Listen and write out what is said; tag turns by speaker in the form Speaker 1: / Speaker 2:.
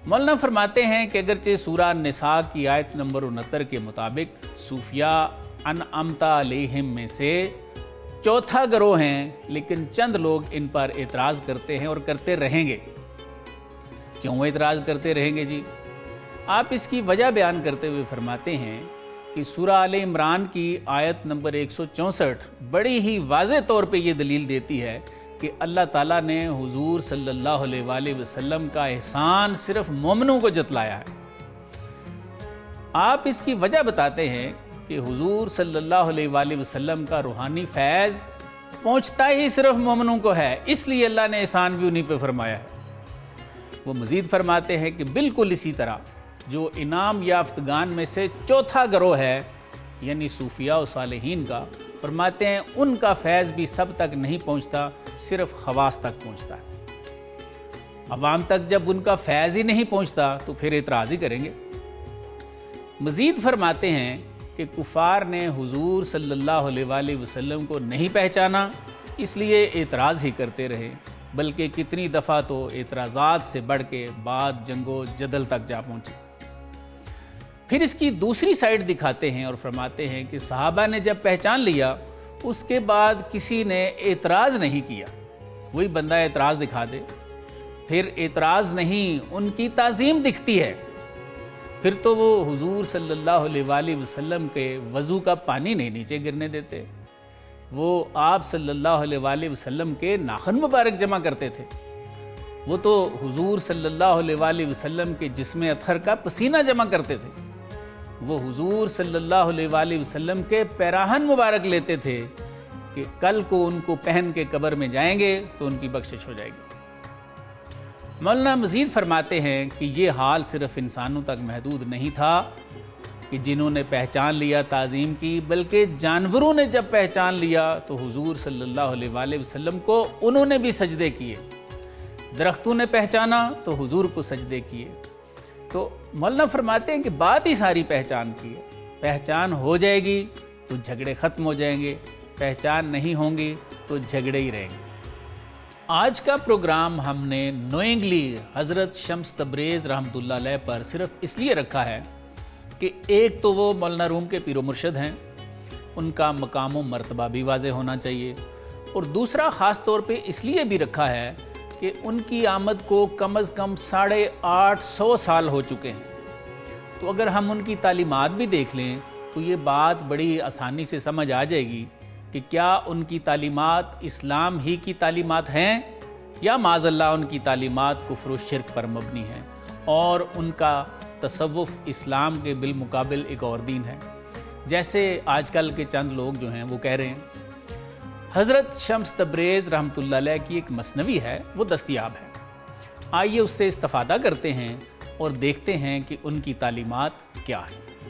Speaker 1: مولانا فرماتے ہیں کہ اگرچہ سورہ نساء کی آیت نمبر 69 کے مطابق صوفیاء انعمتا علیہم میں سے چوتھا گروہ ہیں، لیکن چند لوگ ان پر اعتراض کرتے ہیں اور کرتے رہیں گے۔ کیوں اعتراض کرتے رہیں گے جی؟ آپ اس کی وجہ بیان کرتے ہوئے فرماتے ہیں کہ سورہ آل عمران کی آیت نمبر 164 بڑی ہی واضح طور پہ یہ دلیل دیتی ہے کہ اللہ تعالیٰ نے حضور صلی اللہ علیہ وآلہ وسلم کا احسان صرف مومنوں کو جتلایا ہے۔ آپ اس کی وجہ بتاتے ہیں کہ حضور صلی اللہ علیہ وآلہ وسلم کا روحانی فیض پہنچتا ہی صرف مومنوں کو ہے، اس لیے اللہ نے احسان بھی انہی پہ فرمایا ہے۔ وہ مزید فرماتے ہیں کہ بالکل اسی طرح جو انعام یافتگان میں سے چوتھا گروہ ہے، یعنی صوفیاء و صالحین کا، فرماتے ہیں ان کا فیض بھی سب تک نہیں پہنچتا، صرف خواص تک پہنچتا ہے۔ عوام تک جب ان کا فیض ہی نہیں پہنچتا تو پھر اعتراض ہی کریں گے۔ مزید فرماتے ہیں کہ کفار نے حضور صلی اللہ علیہ وآلہ وسلم کو نہیں پہچانا، اس لیے اعتراض ہی کرتے رہے، بلکہ کتنی دفعہ تو اعتراضات سے بڑھ کے بعد جنگ و جدل تک جا پہنچے۔ پھر اس کی دوسری سائیڈ دکھاتے ہیں اور فرماتے ہیں کہ صحابہ نے جب پہچان لیا اس کے بعد کسی نے اعتراض نہیں کیا۔ وہی بندہ اعتراض دکھا دے، پھر اعتراض نہیں، ان کی تعظیم دکھتی ہے، پھر تو وہ حضور صلی اللہ علیہ وآلہ وسلم کے وضو کا پانی نہیں نیچے گرنے دیتے، وہ آپ صلی اللہ علیہ وآلہ وسلم کے ناخن مبارک جمع کرتے تھے، وہ تو حضور صلی اللہ علیہ وآلہ وسلم کے جسم اطہر کا پسینہ جمع کرتے تھے، وہ حضور صلی اللہ علیہ وآلہ وسلم کے پیراہن مبارک لیتے تھے کہ کل کو ان کو پہن کے قبر میں جائیں گے تو ان کی بخشش ہو جائے گی۔ مولانا مزید فرماتے ہیں کہ یہ حال صرف انسانوں تک محدود نہیں تھا کہ جنہوں نے پہچان لیا تعظیم کی، بلکہ جانوروں نے جب پہچان لیا تو حضور صلی اللہ علیہ وآلہ وسلم کو انہوں نے بھی سجدے کیے، درختوں نے پہچانا تو حضور کو سجدے کیے۔ تو مولانا فرماتے ہیں کہ بات ہی ساری پہچان کی ہے، پہچان ہو جائے گی تو جھگڑے ختم ہو جائیں گے، پہچان نہیں ہوں گی تو جھگڑے ہی رہیں گے۔ آج کا پروگرام ہم نے نوئنگلی حضرت شمس تبریز رحمۃ اللہ علیہ پر صرف اس لیے رکھا ہے کہ ایک تو وہ مولانا روم کے پیر و مرشد ہیں، ان کا مقام و مرتبہ بھی واضح ہونا چاہیے، اور دوسرا خاص طور پہ اس لیے بھی رکھا ہے کہ ان کی آمد کو کم از کم 850 سال ہو چکے ہیں۔ تو اگر ہم ان کی تعلیمات بھی دیکھ لیں تو یہ بات بڑی آسانی سے سمجھ آ جائے گی کہ کیا ان کی تعلیمات اسلام ہی کی تعلیمات ہیں یا معاذ اللہ ان کی تعلیمات کفر و شرک پر مبنی ہیں، اور ان کا تصوف اسلام کے بالمقابل ایک اور دین ہے، جیسے آج کل کے چند لوگ جو ہیں وہ کہہ رہے ہیں۔ حضرت شمس تبریز رحمۃ اللہ علیہ کی ایک مثنوی ہے، وہ دستیاب ہے، آئیے اس سے استفادہ کرتے ہیں اور دیکھتے ہیں کہ ان کی تعلیمات کیا ہیں۔